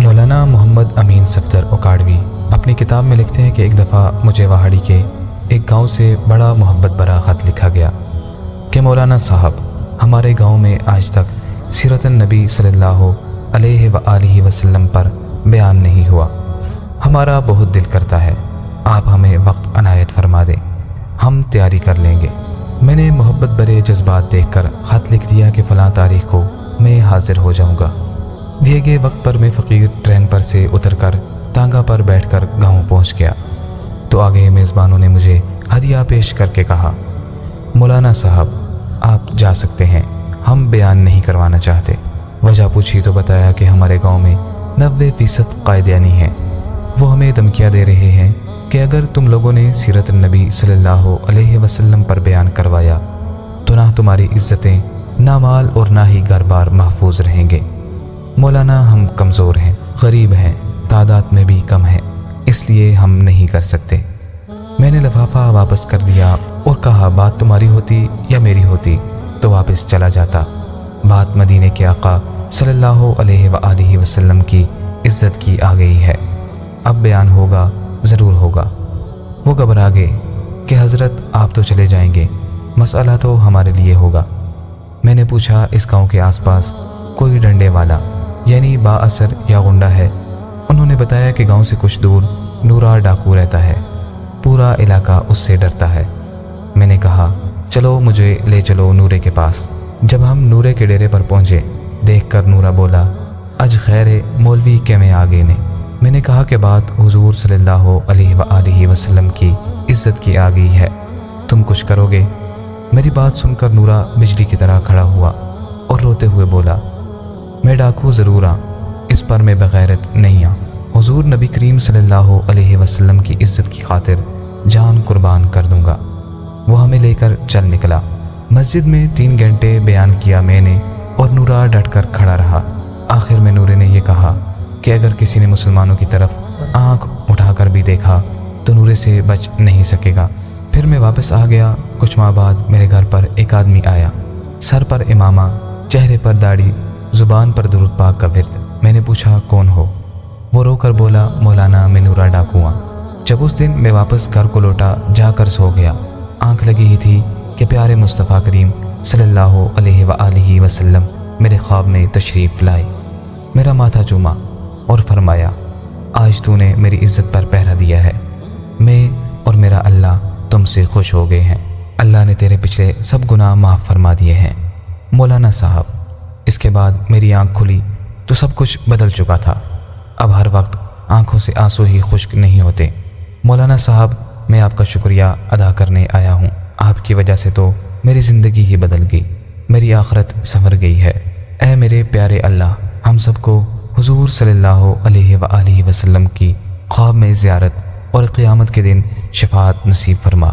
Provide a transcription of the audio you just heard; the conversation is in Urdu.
مولانا محمد امین صفدر اکاڑوی اپنی کتاب میں لکھتے ہیں کہ ایک دفعہ مجھے وہاڑی کے ایک گاؤں سے بڑا محبت بھرا خط لکھا گیا کہ مولانا صاحب، ہمارے گاؤں میں آج تک سیرت النبی صلی اللہ علیہ وآلہ وسلم پر بیان نہیں ہوا۔ ہمارا بہت دل کرتا ہے آپ ہمیں وقت عنایت فرما دیں، ہم تیاری کر لیں گے۔ میں نے محبت بھرے جذبات دیکھ کر خط لکھ دیا کہ فلاں تاریخ کو میں حاضر ہو جاؤں گا۔ دیے گئے وقت پر میں فقیر ٹرین پر سے اتر کر تانگا پر بیٹھ کر گاؤں پہنچ گیا تو آگے میزبانوں نے مجھے ہدیہ پیش کر کے کہا، مولانا صاحب آپ جا سکتے ہیں، ہم بیان نہیں کروانا چاہتے۔ وجہ پوچھی تو بتایا کہ ہمارے گاؤں میں 90% قائدیانی ہیں، وہ ہمیں دھمکیاں دے رہے ہیں کہ اگر تم لوگوں نے سیرت النبی صلی اللہ علیہ وسلم پر بیان کروایا تو نہ تمہاری عزتیں، نہ مال اور نہ ہی گھر بار محفوظ رہیں گے۔ مولانا ہم کمزور ہیں، غریب ہیں، تعداد میں بھی کم ہیں، اس لیے ہم نہیں کر سکتے۔ میں نے لفافہ واپس کر دیا اور کہا بات تمہاری ہوتی یا میری ہوتی تو واپس چلا جاتا، بات مدینے کے آقا صلی اللہ علیہ وآلہ وسلم کی عزت کی آ گئی ہے، اب بیان ہوگا، ضرور ہوگا۔ وہ گھبرا گئے کہ حضرت آپ تو چلے جائیں گے، مسئلہ تو ہمارے لیے ہوگا۔ میں نے پوچھا اس گاؤں کے آس پاس کوئی ڈنڈے والا یعنی با اثر یا غنڈہ ہے؟ انہوں نے بتایا کہ گاؤں سے کچھ دور نورا ڈاکو رہتا ہے، پورا علاقہ اس سے ڈرتا ہے۔ میں نے کہا چلو مجھے لے چلو نورے کے پاس۔ جب ہم نورے کے ڈیرے پر پہنچے، دیکھ کر نورا بولا، اج خیر مولوی کے میں آگے نے۔ میں نے کہا کہ بات حضور صلی اللہ علیہ وآلہ وسلم کی عزت کی آ گئی ہے، تم کچھ کرو گے؟ میری بات سن کر نورا بجلی کی طرح کھڑا ہوا اور روتے ہوئے بولا، میں ڈاکو ضرور ہاں، اس پر میں بغیرت نہیں ہاں، حضور نبی کریم صلی اللہ علیہ وسلم کی عزت کی خاطر جان قربان کر دوں گا۔ وہ ہمیں لے کر چل نکلا۔ مسجد میں 3 گھنٹے بیان کیا میں نے اور نورا ڈٹ کر کھڑا رہا۔ آخر میں نورے نے یہ کہا کہ اگر کسی نے مسلمانوں کی طرف آنکھ اٹھا کر بھی دیکھا تو نورے سے بچ نہیں سکے گا۔ پھر میں واپس آ گیا۔ کچھ ماہ بعد میرے گھر پر ایک آدمی آیا، سر پر امامہ، چہرے پر داڑھی، زبان پر درود پاک کا ورد۔ میں نے پوچھا کون ہو؟ وہ رو کر بولا، مولانا میں نورا ڈاکو ہوں۔ جب اس دن میں واپس گھر کو لوٹا، جا کر سو گیا، آنکھ لگی ہی تھی کہ پیارے مصطفیٰ کریم صلی اللہ علیہ وآلہ وسلم میرے خواب میں تشریف لائے، میرا ماتھا چوما اور فرمایا، آج تو نے میری عزت پر پہرا دیا ہے، میں اور میرا اللہ تم سے خوش ہو گئے ہیں، اللہ نے تیرے پچھلے سب گناہ معاف فرما دیے ہیں۔ مولانا صاحب، اس کے بعد میری آنکھ کھلی تو سب کچھ بدل چکا تھا۔ اب ہر وقت آنکھوں سے آنسو ہی خشک نہیں ہوتے۔ مولانا صاحب، میں آپ کا شکریہ ادا کرنے آیا ہوں، آپ کی وجہ سے تو میری زندگی ہی بدل گئی، میری آخرت سنور گئی ہے۔ اے میرے پیارے اللہ، ہم سب کو حضور صلی اللہ علیہ وآلہ وسلم کی خواب میں زیارت اور قیامت کے دن شفاعت نصیب فرما۔